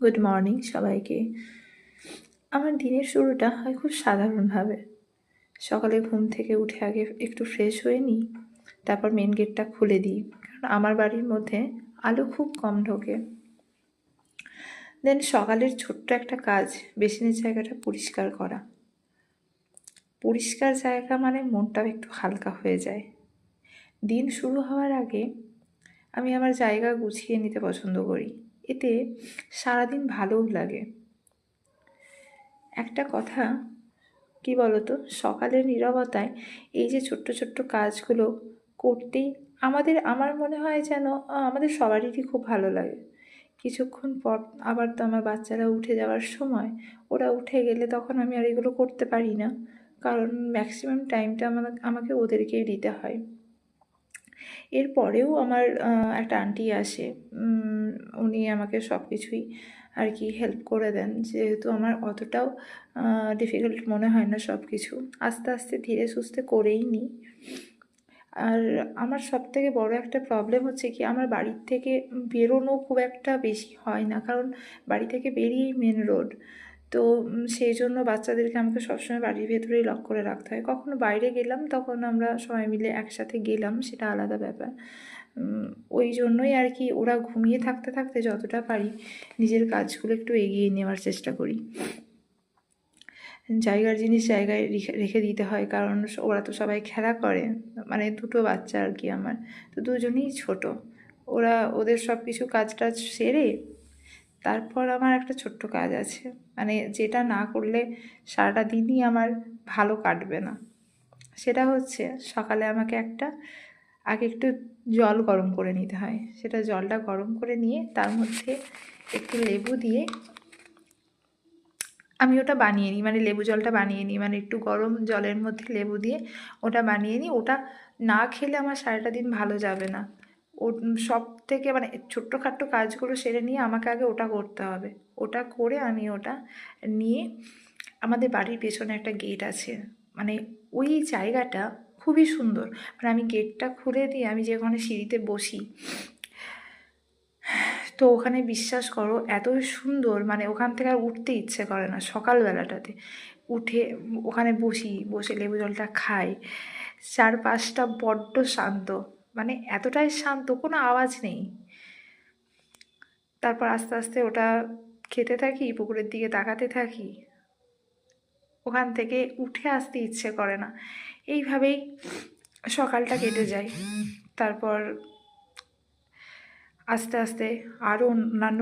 Good morning সবাইকে। আমার দিনের শুরুটা হয় খুব সাধারণভাবে। সকালে ঘুম থেকে উঠে আগে একটু ফ্রেশ হয়ে নিই, তারপর মেন গেটটা খুলে দিই, কারণ আমার বাড়ির মধ্যে আলো খুব কম ঢোকে। দেন সকালের ছোট্ট একটা কাজ, বেসিনের জায়গাটা পরিষ্কার করা। পরিষ্কার জায়গা মানে মনটাও একটু হালকা হয়ে যায়। দিন শুরু হওয়ার আগে আমি আমার জায়গা গুছিয়ে নিতে পছন্দ করি, এতে সারাদিন ভালোও লাগে। একটা কথা কি বলতো, সকালের নীরবতায় এই যে ছোট্ট ছোট্ট কাজগুলো করতেই আমার মনে হয় যেন আমাদের সবারই খুব ভালো লাগে। কিছুক্ষণ পর আবার তো আমার বাচ্চারা উঠে যাওয়ার সময়, ওরা উঠে গেলে তখন আমি আর এগুলো করতে পারি না, কারণ ম্যাক্সিমাম টাইমটা আমাকে ওদেরকেই দিতে হয়। এরপরেও আমার একটা আন্টি আসে, উনি আমাকে সব কিছুই আর কি হেল্প করে দেন, যেহেতু আমার অতটাও ডিফিকাল্ট মনে হয় না সব কিছু, আস্তে আস্তে ধীরে সুস্থে করেই নিই। আর আমার সবথেকে বড় একটা প্রবলেম হচ্ছে কি, আমার বাড়ির থেকে বেরোনো খুব একটা বেশি হয় না, কারণ বাড়ি থেকে বেরিয়েই মেন রোড। তো সেই জন্য বাচ্চাদেরকে আমাকে সবসময় বাড়ির ভেতরেই লক করে রাখতে হয়। কখনো বাইরে গেলাম তখন আমরা সবাই মিলে একসাথে গেলাম, সেটা আলাদা ব্যাপার। ওই জন্যই আর কি ওরা ঘুমিয়ে থাকতে থাকতে যতটা পারি নিজের কাজগুলো একটু এগিয়ে নেওয়ার চেষ্টা করি। জায়গার জিনিস জায়গায় রেখে দিতে হয়, কারণ ওরা তো সবাই খেলা করে, মানে দুটো বাচ্চা আর কি আমার, তো দুজনেই ছোট। ওদের সব কিছু কাজ টাজ সেরে তারপর আমার একটা ছোট্ট কাজ আছে, মানে যেটা না করলে সারাটা দিনই আমার ভালো কাটবে না। সেটা হচ্ছে সকালে আমাকে আগে একটু জল গরম করে নিতে হয়। সেটা জলটা গরম করে নিয়ে তার মধ্যে একটু লেবু দিয়ে আমি ওটা বানিয়ে নিই, মানে লেবু জলটা বানিয়ে নিই, মানে একটু গরম জলের মধ্যে লেবু দিয়ে ওটা বানিয়ে নিই। ওটা না খেলে আমার সারাটা দিন ভালো যাবে না। ও সব থেকে মানে ছোট্টখাট্টো কাজগুলো সেরে নিয়ে আমাকে আগে ওটা করতে হবে। ওটা করে আমি ওটা নিয়ে, আমাদের বাড়ির পেছনে একটা গেট আছে, মানে ওই জায়গাটা খুবই সুন্দর। মানে আমি গেটটা খুলে দিয়ে আমি যেখানে সিঁড়িতে বসি, তো ওখানে বিশ্বাস করো এত সুন্দর, মানে ওখান থেকে আর উঠতে ইচ্ছে করে না। সকালবেলাটাতে উঠে ওখানে বসে লেবু জলটা খাই, চারপাশটা বড্ড শান্ত, মানে এতটাই শান্ত, কোনো আওয়াজ নেই। তারপর আস্তে আস্তে ওটা খেতে থাকি, পুকুরের দিকে তাকাতে থাকি, ওখান থেকে উঠে আসতে ইচ্ছে করে না। এইভাবেই সকালটা কেটে যায়। তারপর আস্তে আস্তে আরও অন্যান্য